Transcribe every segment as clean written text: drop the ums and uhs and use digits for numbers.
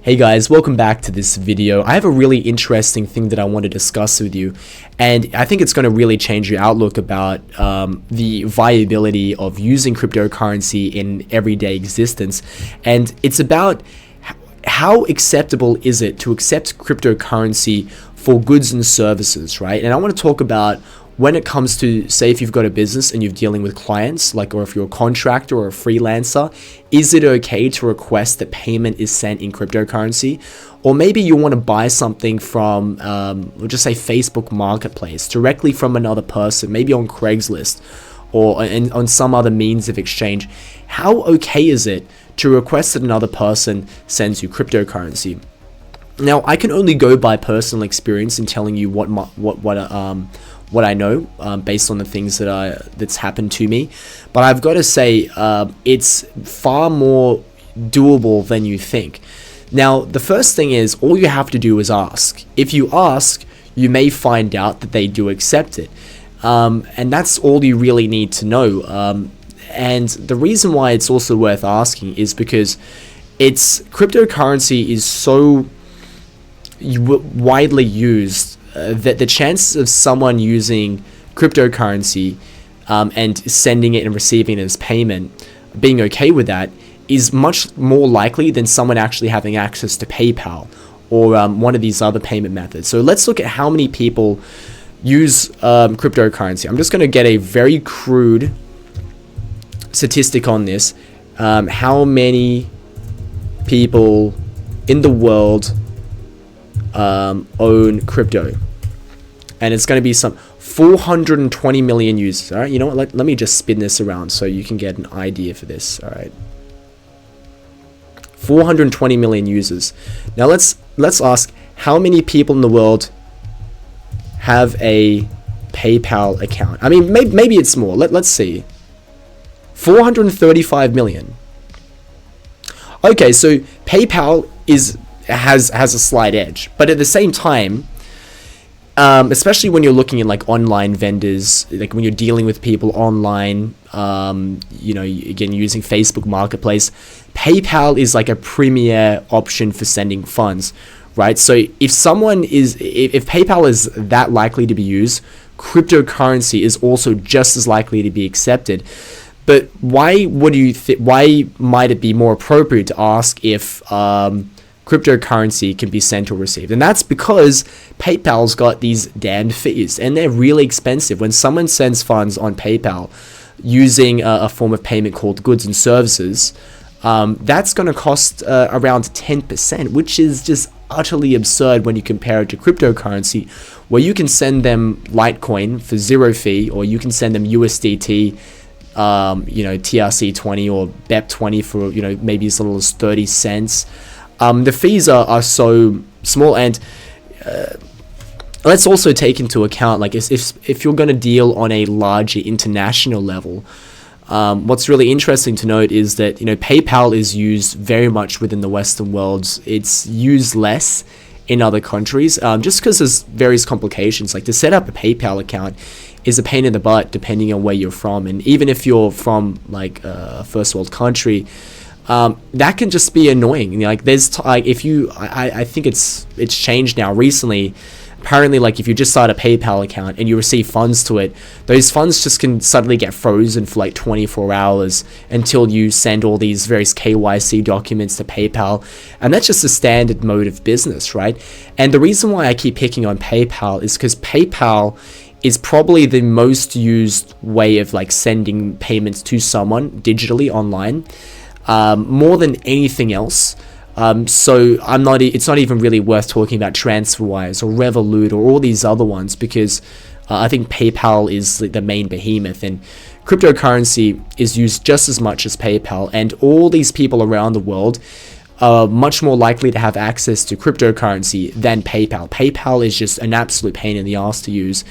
Hey guys, welcome back to this video. I have a really interesting thing that I want to discuss with you, and I think it's going to really change your outlook about the viability of using cryptocurrency in everyday existence. And it's about how acceptable is it to accept cryptocurrency for goods and services, right? And I want to talk about when it comes to, say, if you've got a business and you're dealing with clients, like, or if you're a contractor or a freelancer, is it okay to request that payment is sent in cryptocurrency? Or maybe you want to buy something from, we'll just say Facebook Marketplace, directly from another person, maybe on Craigslist or on some other means of exchange. How okay is it to request that another person sends you cryptocurrency? Now, I can only go by personal experience in telling you what I know based on the things that's happened to me, but I've got to say it's far more doable than you think. Now, the first thing is, all you have to do is ask. If you ask, you may find out that they do accept it, and that's all you really need to know. And the reason why it's also worth asking is because cryptocurrency is so widely used that the chances of someone using cryptocurrency and sending it and receiving it as payment, being okay with that, is much more likely than someone actually having access to PayPal or one of these other payment methods. So let's look at how many people use cryptocurrency. I'm just going to get a very crude statistic on this. How many people in the world own crypto? And it's going to be some 420 million users. All right, you know what, let me just spin this around so you can get an idea for this. All right, 420 million users. Now let's ask, how many people in the world have a PayPal account? I mean, maybe it's more. Let's see. 435 million. Okay, so PayPal has a slight edge, but at the same time, especially when you're looking at like online vendors, like when you're dealing with people online, again, using Facebook Marketplace, PayPal is like a premier option for sending funds, right? So if PayPal is that likely to be used, cryptocurrency is also just as likely to be accepted. But why might it be more appropriate to ask if cryptocurrency can be sent or received? And that's because PayPal's got these damned fees, and they're really expensive. When someone sends funds on PayPal using a form of payment called goods and services, that's going to cost around 10%, which is just utterly absurd when you compare it to cryptocurrency, where you can send them Litecoin for zero fee, or you can send them USDT, TRC20 or BEP20 for maybe as little as 30 cents. The fees are so small, and let's also take into account, like, if you're going to deal on a larger international level, what's really interesting to note is that PayPal is used very much within the Western world. It's used less in other countries, just because there's various complications. Like, to set up a PayPal account is a pain in the butt depending on where you're from, and even if you're from like a first world country, that can just be annoying. Like, I think it's changed now recently. Apparently, like, if you just start a PayPal account and you receive funds to it, those funds just can suddenly get frozen for like 24 hours until you send all these various KYC documents to PayPal. And that's just a standard mode of business, right? And the reason why I keep picking on PayPal is because PayPal is probably the most used way of like sending payments to someone digitally online, more than anything else. So it's not even really worth talking about TransferWise or Revolut or all these other ones, because I think PayPal is the main behemoth, and cryptocurrency is used just as much as PayPal, and all these people around the world are much more likely to have access to cryptocurrency than PayPal. PayPal is just an absolute pain in the ass to use.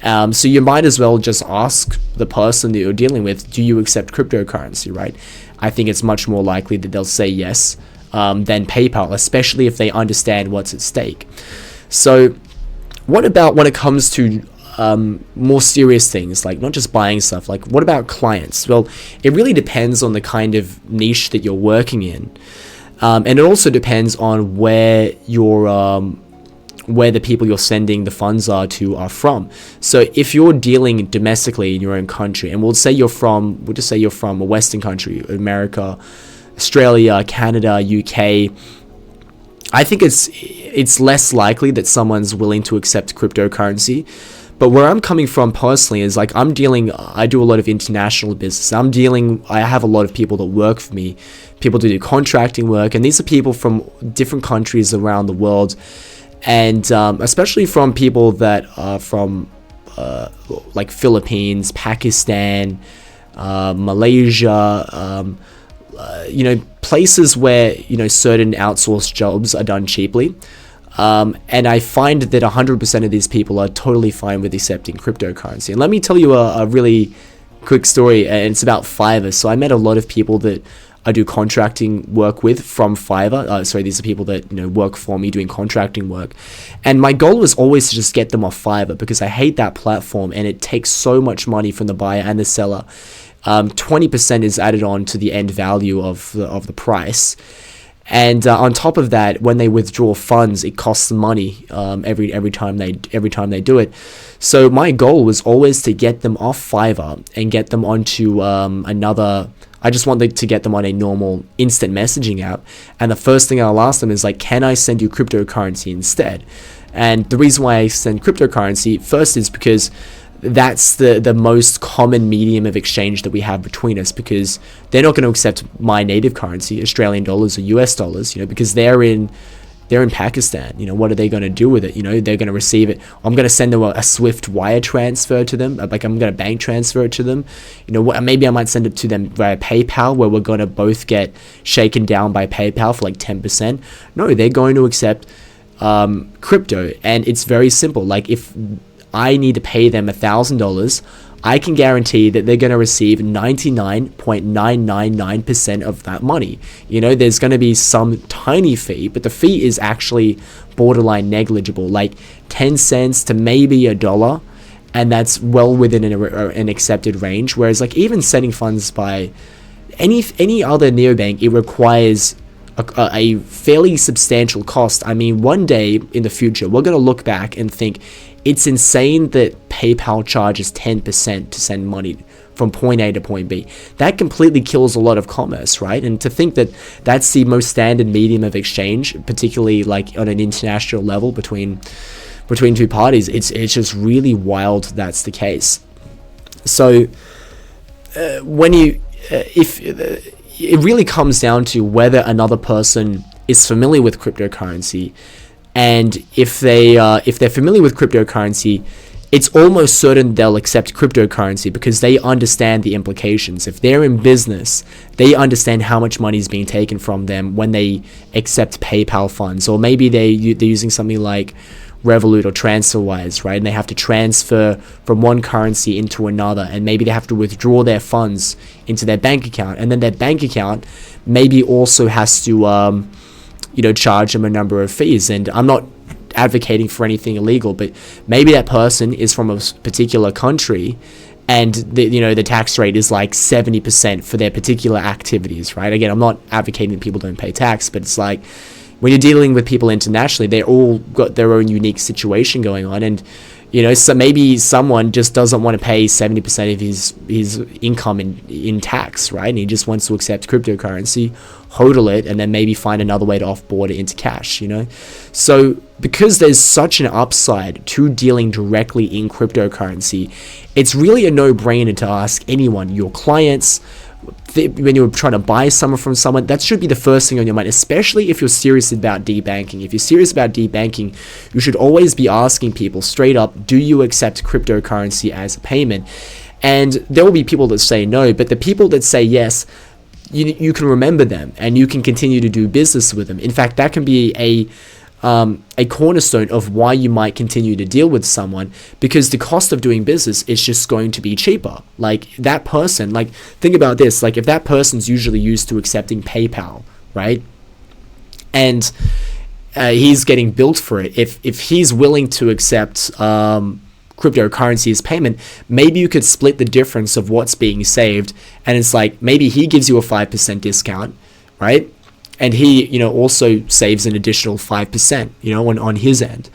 So you might as well just ask the person that you're dealing with, do you accept cryptocurrency, right? I think it's much more likely that they'll say yes than PayPal, especially if they understand what's at stake. So what about when it comes to more serious things, like not just buying stuff? Like, what about clients? Well, it really depends on the kind of niche that you're working in. And it also depends on where the people you're sending the funds are from. So if you're dealing domestically in your own country, and we'll just say you're from a Western country, America, Australia, Canada, UK, I think it's less likely that someone's willing to accept cryptocurrency. But where I'm coming from personally is like I do a lot of international business. I have a lot of people that work for me, people to do contracting work, and these are people from different countries around the world. And especially from people that are from like Philippines, Pakistan, Malaysia, places where, certain outsourced jobs are done cheaply. And I find that 100% of these people are totally fine with accepting cryptocurrency. And let me tell you a really quick story, and it's about Fiverr. So I met a lot of people that I do contracting work with from Fiverr. These are people that work for me doing contracting work, and my goal was always to just get them off Fiverr because I hate that platform and it takes so much money from the buyer and the seller. 20% is added on to the end value of the price, and on top of that, when they withdraw funds, it costs them money every time they do it. So my goal was always to get them off Fiverr and get them onto another. I just wanted to get them on a normal instant messaging app. And the first thing I'll ask them is like, can I send you cryptocurrency instead? And the reason why I send cryptocurrency first is because that's the most common medium of exchange that we have between us, because they're not going to accept my native currency, Australian dollars or US dollars, because they're in Pakistan. What are they going to do with it? They're going to receive it. I'm going to send them a Swift wire transfer to them. Like I'm going to bank transfer it to them. Maybe I might send it to them via PayPal, where we're going to both get shaken down by PayPal for like 10%. No, they're going to accept crypto, and it's very simple. Like if I need to pay them $1,000, I can guarantee that they're going to receive 99.999% of that money. There's going to be some tiny fee, but the fee is actually borderline negligible, like 10 cents to maybe $1, and that's well within an accepted range. Whereas like even sending funds by any other neobank, it requires a fairly substantial cost. I mean, one day in the future, we're going to look back and think, it's insane that PayPal charges 10% to send money from point A to point B. That completely kills a lot of commerce, right? And to think that that's the most standard medium of exchange, particularly like on an international level between two parties, it's just really wild that's the case. So if it really comes down to whether another person is familiar with cryptocurrency. And if they're familiar with cryptocurrency, it's almost certain they'll accept cryptocurrency because they understand the implications. If they're in business, they understand how much money is being taken from them when they accept PayPal funds. Or maybe they're using something like Revolut or TransferWise, right? And they have to transfer from one currency into another, and maybe they have to withdraw their funds into their bank account. And then their bank account maybe also has to charge them a number of fees. And I'm not advocating for anything illegal, but maybe that person is from a particular country and the tax rate is like 70% for their particular activities, right? Again, I'm not advocating that people don't pay tax, but it's like when you're dealing with people internationally, they all got their own unique situation going on. And so maybe someone just doesn't want to pay 70% of his income in tax, right? And he just wants to accept cryptocurrency, hodl it, and then maybe find another way to offboard it into cash, So because there's such an upside to dealing directly in cryptocurrency, it's really a no-brainer to ask anyone, your clients, when you're trying to buy something from someone, that should be the first thing on your mind, especially if you're serious about debanking. If you're serious about debanking, you should always be asking people straight up, do you accept cryptocurrency as a payment? And there will be people that say no, but the people that say yes, you can remember them and you can continue to do business with them. In fact, that can be a cornerstone of why you might continue to deal with someone, because the cost of doing business is just going to be cheaper. Like that person, like think about this, like if that person's usually used to accepting PayPal, right? And he's getting billed for it. If he's willing to accept cryptocurrency as payment, maybe you could split the difference of what's being saved, and it's like maybe he gives you a 5% discount, right? and he, also saves an additional 5%, on his end.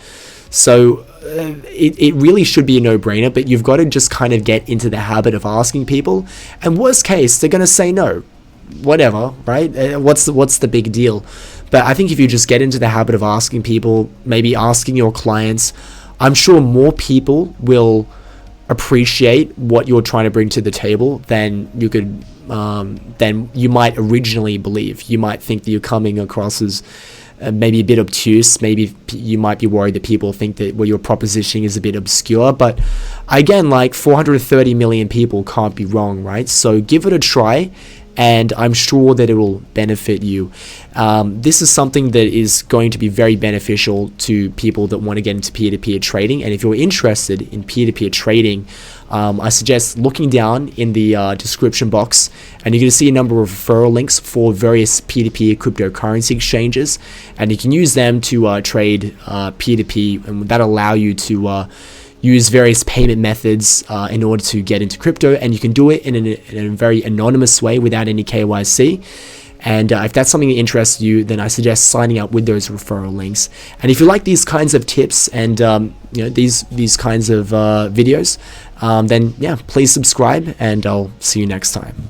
So it really should be a no-brainer, but you've got to just kind of get into the habit of asking people. And worst case, they're going to say no, whatever, right? What's the big deal? But I think if you just get into the habit of asking people, maybe asking your clients, I'm sure more people will appreciate what you're trying to bring to the table than you might originally believe. You might think that you're coming across as maybe a bit obtuse. Maybe you might be worried that people think that your proposition is a bit obscure. But again, like 430 million people can't be wrong, right? So give it a try, and I'm sure that it will benefit you. This is something that is going to be very beneficial to people that want to get into peer-to-peer trading. And if you're interested in peer-to-peer trading, I suggest looking down in the description box, and you're going to see a number of referral links for various peer-to-peer cryptocurrency exchanges, and you can use them to trade peer-to-peer, and that'll allow you to use various payment methods in order to get into crypto, and you can do it in a very anonymous way without any KYC. And if that's something that interests you, then I suggest signing up with those referral links. And if you like these kinds of tips and these kinds of videos, then yeah, please subscribe, and I'll see you next time.